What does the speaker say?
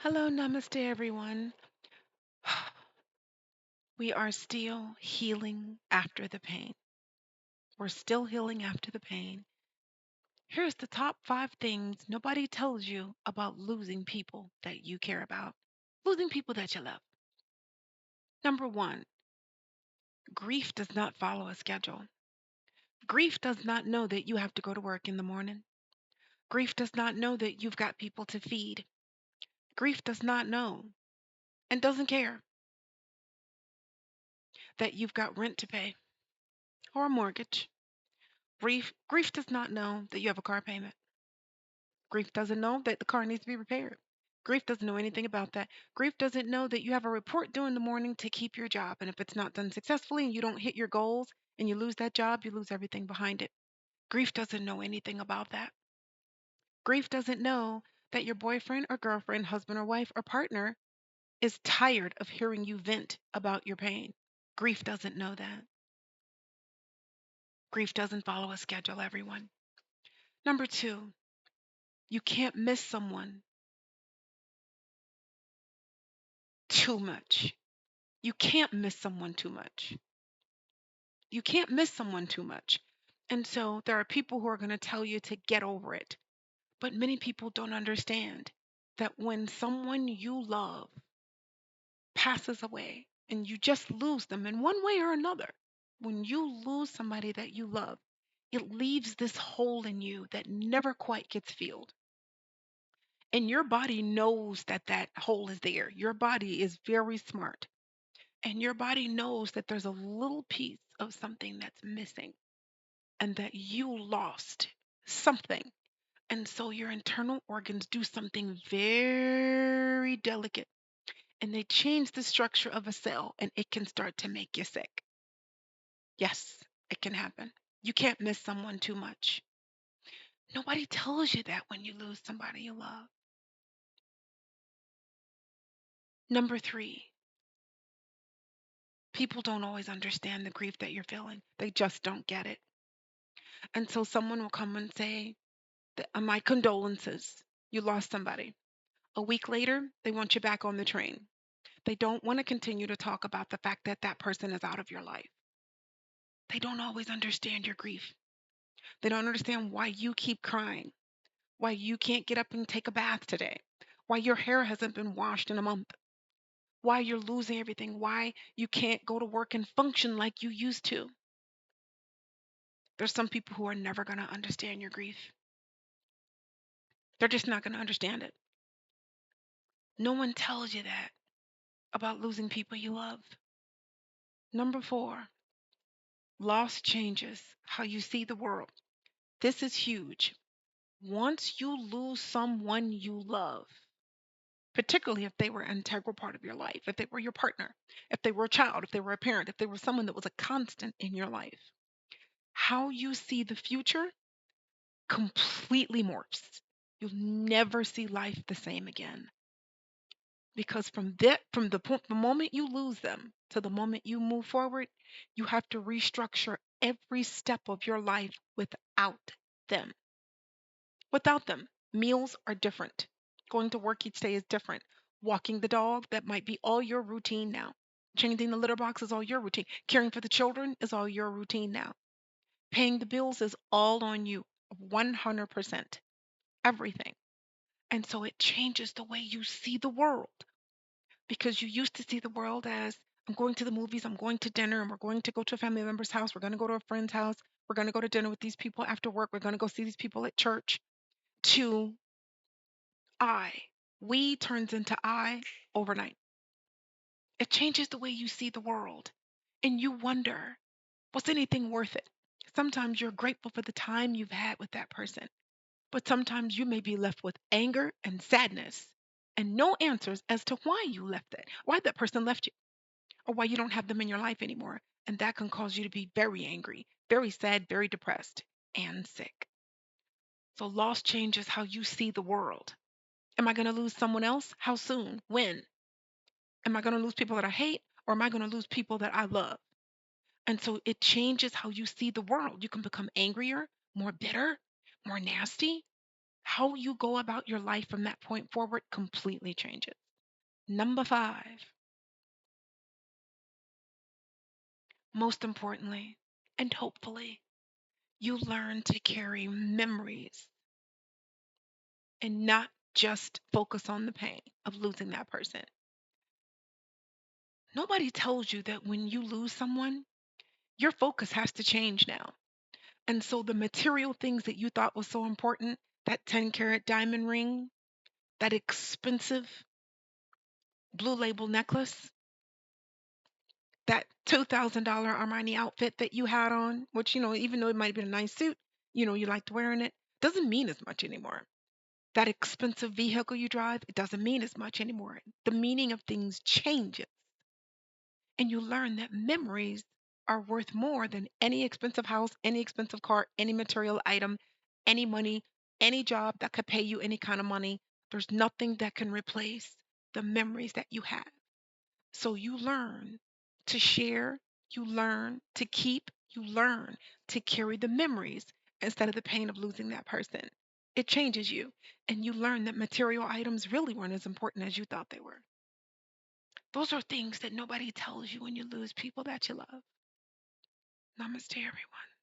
Hello, namaste, everyone. We are still healing after the pain. We're still healing after the pain. Here's the top five things nobody tells you about losing people that you care about, losing people that you love. Number one, grief does not follow a schedule. Grief does not know that you have to go to work in the morning. Grief does not know that you've got people to feed. Grief does not know and doesn't care that you've got rent to pay or a mortgage. Grief does not know that you have a car payment. Grief doesn't know that the car needs to be repaired. Grief doesn't know anything about that. Grief doesn't know that you have a report due in the morning to keep your job. And if it's not done successfully and you don't hit your goals and you lose that job, you lose everything behind it. Grief doesn't know anything about that. Grief doesn't know that your boyfriend or girlfriend, husband or wife or partner is tired of hearing you vent about your pain. Grief doesn't know that. Grief doesn't follow a schedule, everyone. Number two, you can't miss someone too much. You can't miss someone too much. You can't miss someone too much. And so there are people who are going to tell you to get over it. But many people don't understand that when someone you love passes away and you just lose them in one way or another, when you lose somebody that you love, it leaves this hole in you that never quite gets filled. And your body knows that that hole is there. Your body is very smart. And your body knows that there's a little piece of something that's missing and that you lost something. And so your internal organs do something very delicate and they change the structure of a cell and it can start to make you sick. Yes, it can happen. You can't miss someone too much. Nobody tells you that when you lose somebody you love. Number three, people don't always understand the grief that you're feeling. They just don't get it. And so someone will come and say, My condolences. You lost somebody. A week later, they want you back on the train. They don't want to continue to talk about the fact that that person is out of your life. They don't always understand your grief. They don't understand why you keep crying, why you can't get up and take a bath today, why your hair hasn't been washed in a month, why you're losing everything, why you can't go to work and function like you used to. There's some people who are never going to understand your grief. They're just not going to understand it. No one tells you that about losing people you love. Number four, loss changes how you see the world. This is huge. Once you lose someone you love, particularly if they were an integral part of your life, if they were your partner, if they were a child, if they were a parent, if they were someone that was a constant in your life, how you see the future completely morphs. You'll never see life the same again. Because the moment you lose them to the moment you move forward, you have to restructure every step of your life without them. Without them, meals are different. Going to work each day is different. Walking the dog, that might be all your routine now. Changing the litter box is all your routine. Caring for the children is all your routine now. Paying the bills is all on you, 100%. Everything. And so it changes the way you see the world because you used to see the world as I'm going to the movies, I'm going to dinner, and we're going to go to a family member's house, we're going to go to a friend's house, we're going to go to dinner with these people after work, we're going to go see these people at church, to I. We turns into I overnight. It changes the way you see the world. And you wonder, was anything worth it? Sometimes you're grateful for the time you've had with that person, but sometimes you may be left with anger and sadness and no answers as to why you left it, why that person left you, or why you don't have them in your life anymore. And that can cause you to be very angry, very sad, very depressed, and sick. So loss changes how you see the world. Am I going to lose someone else? How soon? When? Am I going to lose people that I hate or am I going to lose people that I love? And so it changes how you see the world. You can become angrier, more bitter, more nasty. How you go about your life from that point forward completely changes. Number five, most importantly, and hopefully, you learn to carry memories and not just focus on the pain of losing that person. Nobody tells you that when you lose someone, your focus has to change now. And so the material things that you thought was so important, that 10-carat diamond ring, that expensive blue label necklace, that $2,000 Armani outfit that you had on, which, even though it might have been a nice suit, you liked wearing it, doesn't mean as much anymore. That expensive vehicle you drive, it doesn't mean as much anymore. The meaning of things changes. And you learn that memories are worth more than any expensive house, any expensive car, any material item, any money, any job that could pay you any kind of money. There's nothing that can replace the memories that you have. So you learn to share, you learn to keep, you learn to carry the memories instead of the pain of losing that person. It changes you, and you learn that material items really weren't as important as you thought they were. Those are things that nobody tells you when you lose people that you love. Namaste, everyone.